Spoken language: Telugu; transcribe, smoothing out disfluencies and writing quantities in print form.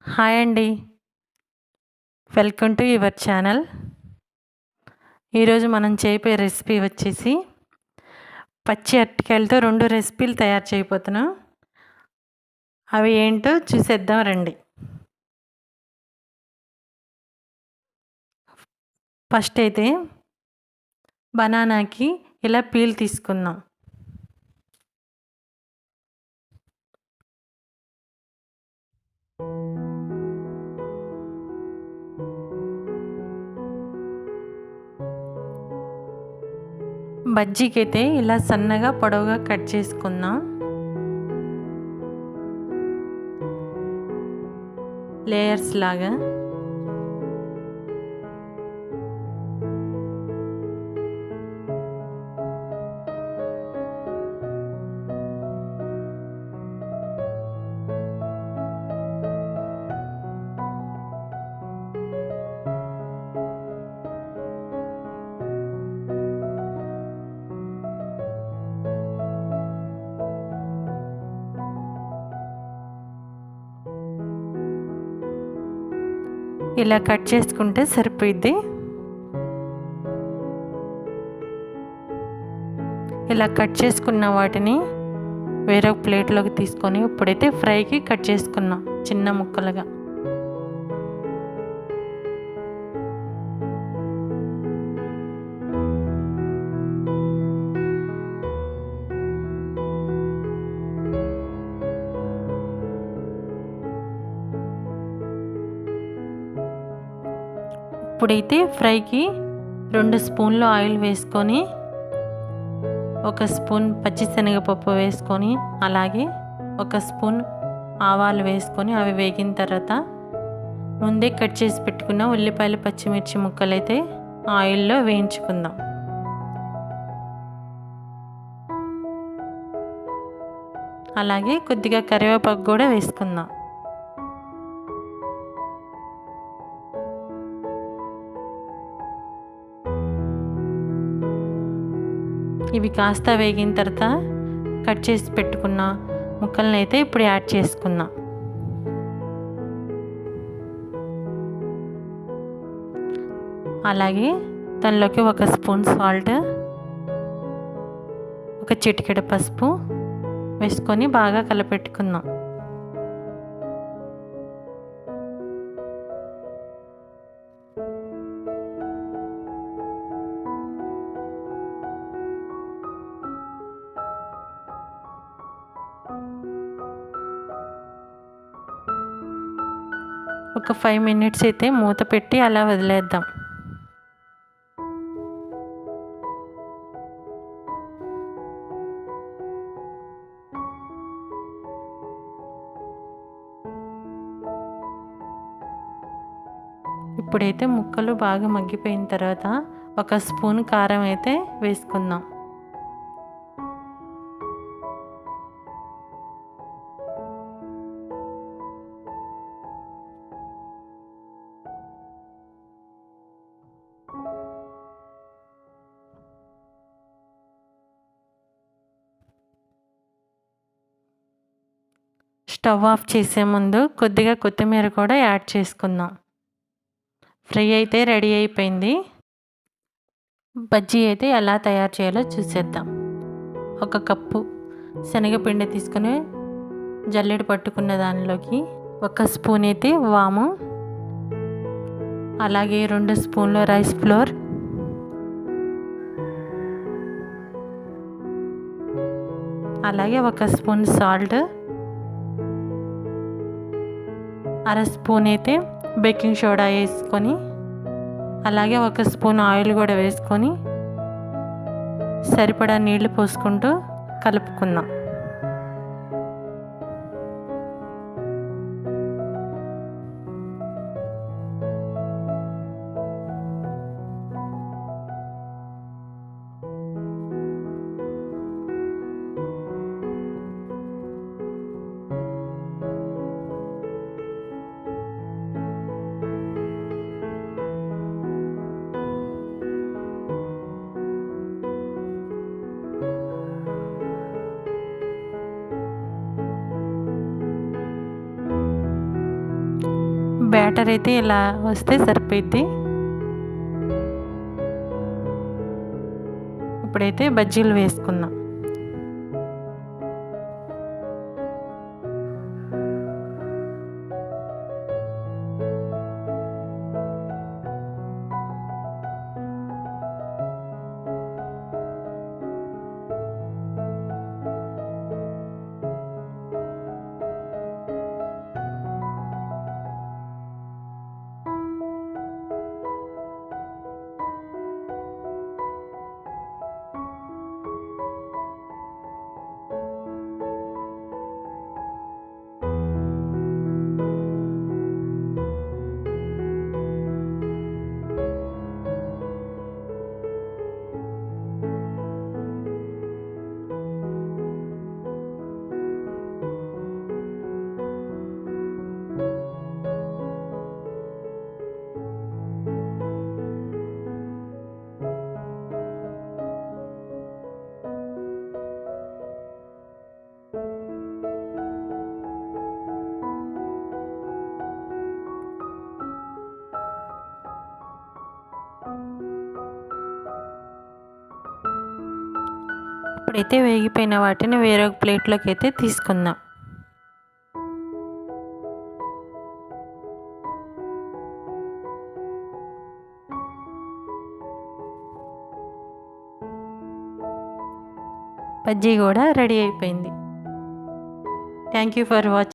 హాయ్ అండి. Welcome to your channel. ఈరోజు మనం చేయబోయే రెసిపీ వచ్చేసి పచ్చి అరటికాయలతో 2 రెసిపీలు తయారు చేయబోతున్నాం. అవి ఏంటో చూసేద్దాం రండి. ఫస్ట్ అయితే బనానాకి ఇలా పీల్ తీసుకుందాం. బజ్జీకి అయితే ఇలా సన్నగా పొడవుగా కట్ చేసుకుందాం. లేయర్స్ లాగా. ఇలా కట్ చేసుకుంటే సరిపోయిద్ది. ఇలా కట్ చేసుకున్న వాటిని వేరొక ప్లేట్లోకి తీసుకొని ఇప్పుడైతే ఫ్రైకి కట్ చేసుకున్నాం చిన్న ముక్కలుగా. ఇప్పుడైతే ఫ్రైకి 2 స్పూన్లు ఆయిల్ వేసుకొని 1 స్పూన్ పచ్చిశనగపప్పు వేసుకొని అలాగే 1 స్పూన్ ఆవాలు వేసుకొని అవి వేగిన తర్వాత ముందే కట్ చేసి పెట్టుకున్న ఉల్లిపాయలు పచ్చిమిర్చి ముక్కలు అయితే ఆయిల్లో వేయించుకుందాం. అలాగే కొద్దిగా కరివేపాకు కూడా వేసుకుందాం. ఇవి కాస్త వేగిన తర్వాత కట్ చేసి పెట్టుకున్న ముక్కలను అయితే ఇప్పుడు యాడ్ చేసుకుందాం. అలాగే దానిలోకి 1 స్పూన్ సాల్ట్, 1 చిటికెడు పసుపు వేసుకొని బాగా కలపెట్టుకుందాం. ఒక 5 మినిట్స్ అయితే మూత పెట్టి అలా వదిలేద్దాం. ఇప్పుడైతే ముక్కలు బాగా మగ్గిపోయిన తర్వాత 1 స్పూన్ కారం అయితే వేసుకుందాం. స్టవ్ ఆఫ్ చేసే ముందు కొద్దిగా కొత్తిమీర కూడా యాడ్ చేసుకుందాం. ఫ్రై అయితే రెడీ అయిపోయింది. బజ్జీ అయితే ఎలా తయారు చేయాలో చూసేద్దాం. 1 కప్పు శనగపిండి తీసుకుని జల్లెడ పట్టుకున్న దానిలోకి 1 స్పూన్ అయితే వాము, అలాగే 2 స్పూన్ల రైస్ ఫ్లోర్, అలాగే 1 స్పూన్ సాల్ట్, 1/2 స్పూన్ అయితే బేకింగ్ సోడా వేసుకొని అలాగే 1 స్పూన్ ఆయిల్ కూడా వేసుకొని సరిపడా నీళ్లు పోసుకుంటూ కలుపుకుందాం. బ్యాటర్ అయితే ఇలా వస్తే సరిపోద్ది. ఇప్పుడైతే బజ్జీలు వేసుకుందాం. ఇప్పుడైతే వేగిపోయిన వాటిని వేరొక ప్లేట్లోకి అయితే తీసుకుందాం. బజ్జీ కూడా రెడీ అయిపోయింది. Thank you for watching.